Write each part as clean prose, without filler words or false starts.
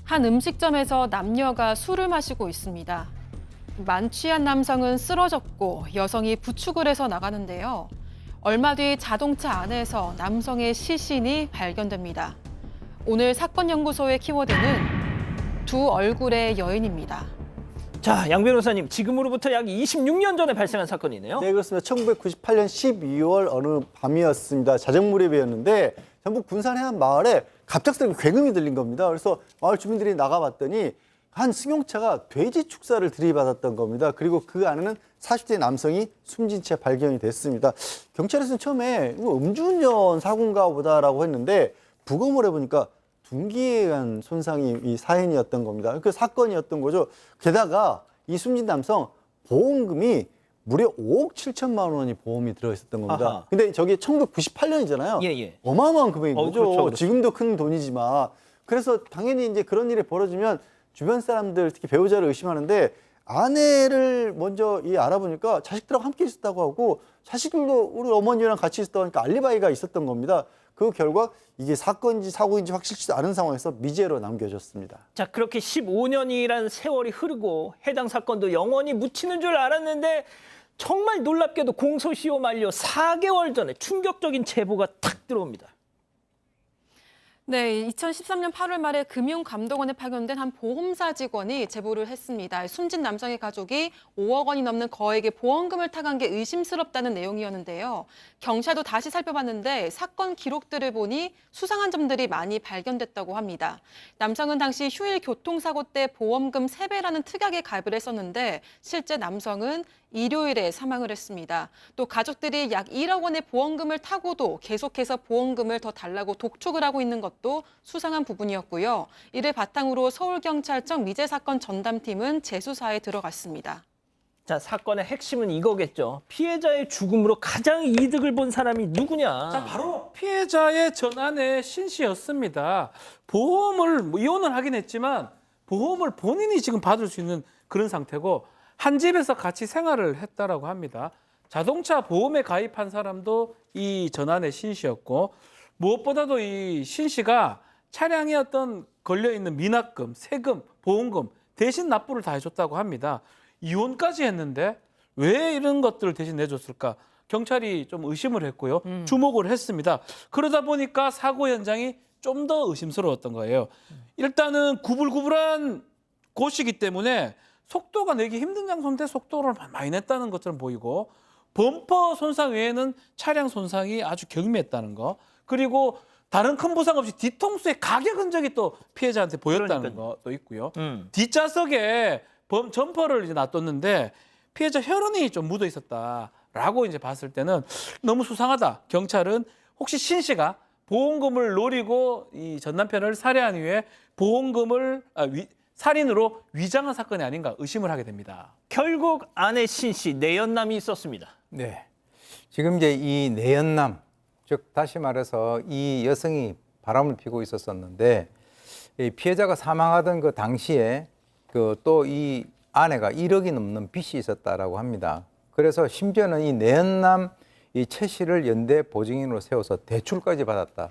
한 음식점에서 남녀가 술을 마시고 있습니다. 만취한 남성은 쓰러졌고 여성이 부축을 해서 나가는데요. 얼마 뒤 자동차 안에서 남성의 시신이 발견됩니다. 오늘 사건 연구소의 키워드는 두 얼굴의 여인입니다. 자, 양 변호사님, 지금으로부터 약 26년 전에 발생한 사건이네요. 네, 그렇습니다. 1998년 12월 어느 밤이었습니다. 자정무렵이었는데 전북 군산 해안 마을에 갑작스럽게 굉음이 들린 겁니다. 그래서 마을 주민들이 나가봤더니 한 승용차가 돼지 축사를 들이받았던 겁니다. 그리고 그 안에는 40대 남성이 숨진 채 발견이 됐습니다. 경찰에서는 처음에 음주운전 사고인가 보다라고 했는데 부검을 해보니까 둔기에 의한 손상이 이 사연이었던 겁니다. 그 사건이었던 거죠. 게다가 이 숨진 남성 보험금이 무려 5억 7천만 원이 보험이 들어있었던 겁니다. 아하. 근데 저게 1998년이잖아요. 예. 어마어마한 금액인 거죠. 그렇죠. 지금도 큰 돈이지만. 그래서 당연히 이제 그런 일이 벌어지면 주변 사람들, 특히 배우자를 의심하는데 아내를 먼저 알아보니까 자식들하고 함께 있었다고 하고 자식들도 우리 어머니랑 같이 있었다고 하니까 알리바이가 있었던 겁니다. 그 결과 이게 사건인지 사고인지 확실치 않은 상황에서 미제로 남겨졌습니다. 자, 그렇게 15년이라는 세월이 흐르고 해당 사건도 영원히 묻히는 줄 알았는데 정말 놀랍게도 공소시효 만료 4개월 전에 충격적인 제보가 탁 들어옵니다. 네, 2013년 8월 말에 금융감독원에 파견된 한 보험사 직원이 제보를 했습니다. 숨진 남성의 가족이 5억 원이 넘는 거액의 보험금을 타간 게 의심스럽다는 내용이었는데요. 경찰도 다시 살펴봤는데 사건 기록들을 보니 수상한 점들이 많이 발견됐다고 합니다. 남성은 당시 휴일 교통사고 때 보험금 3배라는 특약에 가입을 했었는데 실제 남성은 일요일에 사망을 했습니다. 또 가족들이 약 1억 원의 보험금을 타고도 계속해서 보험금을 더 달라고 독촉을 하고 있는 것도 수상한 부분이었고요. 이를 바탕으로 서울경찰청 미제사건 전담팀은 재수사에 들어갔습니다. 자, 사건의 핵심은 이거겠죠. 피해자의 죽음으로 가장 이득을 본 사람이 누구냐. 자, 바로 피해자의 전안의 신 씨였습니다. 보험을 이혼을 하긴 했지만 보험을 본인이 지금 받을 수 있는 그런 상태고 한 집에서 같이 생활을 했다라고 합니다. 자동차 보험에 가입한 사람도 이 전안의 신 씨였고 무엇보다도 이 신 씨가 차량에 어떤 걸려있는 미납금, 세금, 보험금 대신 납부를 다 해줬다고 합니다. 이혼까지 했는데 왜 이런 것들을 대신 내줬을까? 경찰이 좀 의심을 했고요. 주목을 했습니다. 그러다 보니까 사고 현장이 좀 더 의심스러웠던 거예요. 일단은 구불구불한 곳이기 때문에 속도가 내기 힘든 장소인데 속도를 많이 냈다는 것처럼 보이고 범퍼 손상 외에는 차량 손상이 아주 경미했다는 거. 그리고 다른 큰 부상 없이 뒤통수에 가격 흔적이 또 피해자한테 보였다는 것도 있고요. 뒷좌석에 점퍼를 이제 놔뒀는데 피해자 혈흔이 좀 묻어 있었다라고 이제 봤을 때는 너무 수상하다. 경찰은 혹시 신 씨가 보험금을 노리고 이 전 남편을 살해한 이후에 보험금을 살인으로 위장한 사건이 아닌가 의심을 하게 됩니다. 결국 아내 신 씨 내연남이 있었습니다. 네. 지금 이제 이 내연남, 즉 다시 말해서 이 여성이 바람을 피고 있었었는데 이 피해자가 사망하던 그 당시에 그 또 이 아내가 1억이 넘는 빚이 있었다라고 합니다. 그래서 심지어는 이 내연남 이 최 씨를 연대 보증인으로 세워서 대출까지 받았다.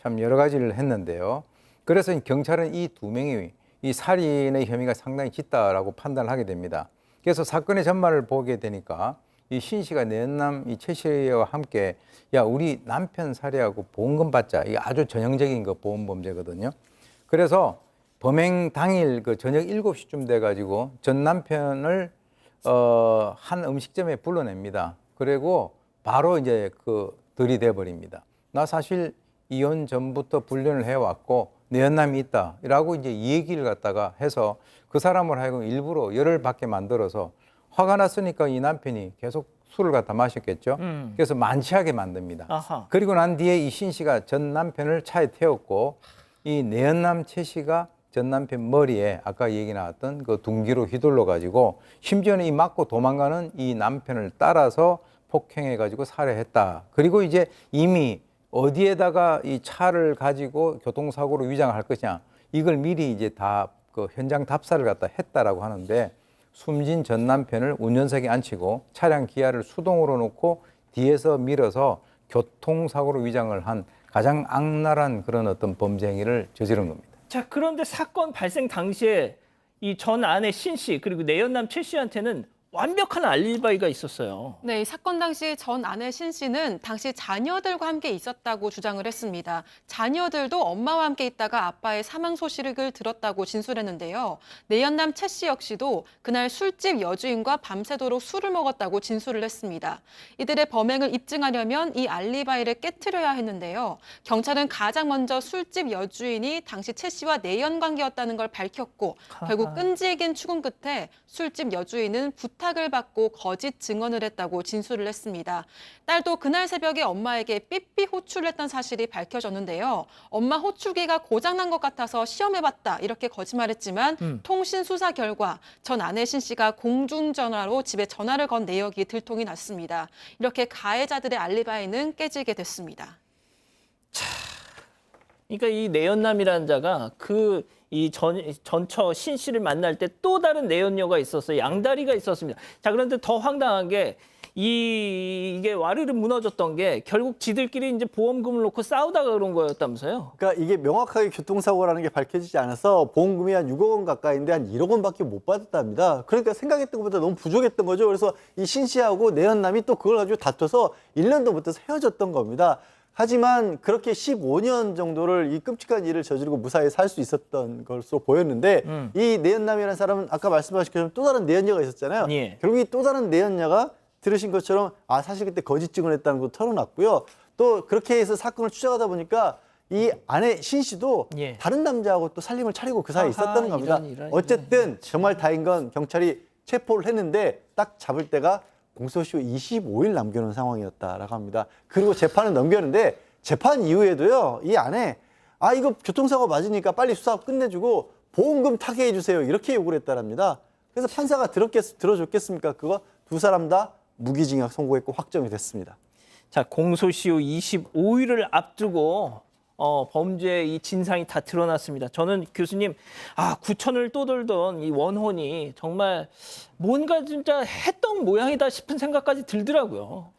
참 여러 가지를 했는데요. 그래서 경찰은 이 두 명이 이 살인의 혐의가 상당히 짙다라고 판단을 하게 됩니다. 그래서 사건의 전말을 보게 되니까 이 신 씨가 내연남 이 최 씨와 함께 야 우리 남편 살해하고 보험금 받자. 이게 아주 전형적인 그 보험 범죄거든요. 그래서 범행 당일 그 저녁 7시쯤 돼가지고 전 남편을 한 음식점에 불러냅니다. 그리고 바로 이제 그 들이대 버립니다. 나 사실 이혼 전부터 불륜을 해왔고 내연남이 있다라고 이제 이 얘기를 갖다가 해서 그 사람을 하여금 일부러 열을 받게 만들어서 화가 났으니까 이 남편이 계속 술을 갖다 마셨겠죠. 그래서 만취하게 만듭니다. 아하. 그리고 난 뒤에 이 신 씨가 전 남편을 차에 태웠고 이 내연남 최 씨가 전 남편 머리에 아까 얘기 나왔던 그 둔기로 휘둘러 가지고 심지어는 이 맞고 도망가는 이 남편을 따라서 폭행해 가지고 살해했다. 그리고 이제 이미 어디에다가 이 차를 가지고 교통사고로 위장을 할 것이냐 이걸 미리 이제 다 그 현장 답사를 갖다 했다라고 하는데 숨진 전 남편을 운전석에 앉히고 차량 기아를 수동으로 놓고 뒤에서 밀어서 교통사고로 위장을 한 가장 악랄한 그런 어떤 범죄 행위를 저지른 겁니다. 자, 그런데 사건 발생 당시에 이 전 아내 신 씨 그리고 내연남 최 씨한테는 완벽한 알리바이가 있었어요. 네, 이 사건 당시 전 아내 신 씨는 당시 자녀들과 함께 있었다고 주장을 했습니다. 자녀들도 엄마와 함께 있다가 아빠의 사망 소식을 들었다고 진술했는데요. 내연남 최 씨 역시도 그날 술집 여주인과 밤새도록 술을 먹었다고 진술을 했습니다. 이들의 범행을 입증하려면 이 알리바이를 깨트려야 했는데요. 경찰은 가장 먼저 술집 여주인이 당시 최 씨와 내연 관계였다는 걸 밝혔고 결국 끈질긴 추궁 끝에 술집 여주인은 부탁을 받고 거짓 증언을 했다고 진술을 했습니다. 딸도 그날 새벽에 엄마에게 삐삐 호출을 했던 사실이 밝혀졌는데요. 엄마 호출기가 고장난 것 같아서 시험해봤다 이렇게 거짓말했지만 통신 수사 결과 전 아내 신 씨가 공중전화로 집에 전화를 건 내역이 들통이 났습니다. 이렇게 가해자들의 알리바이는 깨지게 됐습니다. 그러니까 이 내연남이라는 자가 이 전처 신 씨를 만날 때 또 다른 내연녀가 있었어요. 양다리가 있었습니다. 자, 그런데 더 황당한 게 이게 와르르 무너졌던 게 결국 지들끼리 이제 보험금을 놓고 싸우다가 그런 거였다면서요. 그러니까 이게 명확하게 교통사고라는 게 밝혀지지 않아서 보험금이 한 6억 원 가까이인데 한 1억 원밖에 못 받았답니다. 그러니까 생각했던 것보다 너무 부족했던 거죠. 그래서 이 신 씨하고 내연남이 또 그걸 가지고 다퉈서 1년도 못해서 헤어졌던 겁니다. 하지만 그렇게 15년 정도를 이 끔찍한 일을 저지르고 무사히 살 수 있었던 것으로 보였는데 이 내연남이라는 사람은 아까 말씀하신 것처럼 또 다른 내연녀가 있었잖아요. 예. 결국 이 또 다른 내연녀가 들으신 것처럼 사실 그때 거짓 증언했다는 것도 털어놨고요. 또 그렇게 해서 사건을 추적하다 보니까 이 아내 신 씨도 예. 다른 남자하고 또 살림을 차리고 그 사이에 있었다는 겁니다. 이런. 어쨌든 정말 다행인 건 경찰이 체포를 했는데 딱 잡을 때가 공소시효 25일 남겨놓은 상황이었다라고 합니다. 그리고 재판을 넘겼는데 재판 이후에도요, 이 아내 이거 교통사고 맞으니까 빨리 수사 끝내주고 보험금 타개해 주세요 이렇게 요구를 했다랍니다. 그래서 판사가 들어줬겠습니까? 그거 두 사람 다 무기징역 선고했고 확정이 됐습니다. 자, 공소시효 25일을 앞두고 범죄의 이 진상이 다 드러났습니다. 저는 교수님, 구천을 떠돌던 이 원혼이 정말 뭔가 진짜 했던 모양이다 싶은 생각까지 들더라고요.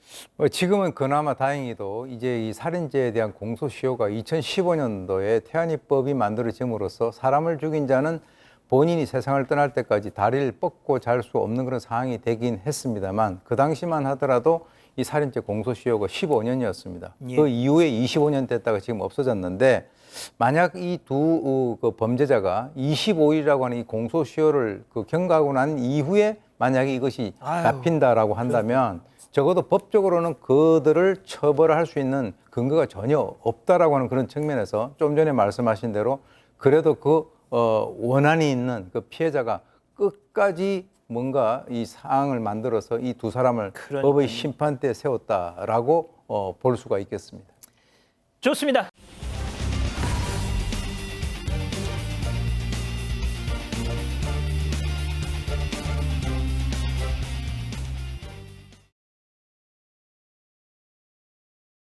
지금은 그나마 다행히도 이제 이 살인죄에 대한 공소시효가 2015년도에 태안이법이 만들어짐으로써 사람을 죽인 자는 본인이 세상을 떠날 때까지 다리를 뻗고 잘 수 없는 그런 상황이 되긴 했습니다만 그 당시만 하더라도 이 살인죄 공소시효가 15년이었습니다. 예. 그 이후에 25년 됐다가 지금 없어졌는데 만약 이 두 범죄자가 25일이라고 하는 이 공소시효를 경과하고 난 이후에 만약에 이것이 잡힌다라고 한다면 적어도 법적으로는 그들을 처벌할 수 있는 근거가 전혀 없다라고 하는 그런 측면에서 좀 전에 말씀하신 대로 그래도 원한이 있는 그 피해자가 끝까지 뭔가 이 사항을 만들어서 이 두 사람을 법의 심판대에 세웠다라고 볼 수가 있겠습니다. 좋습니다.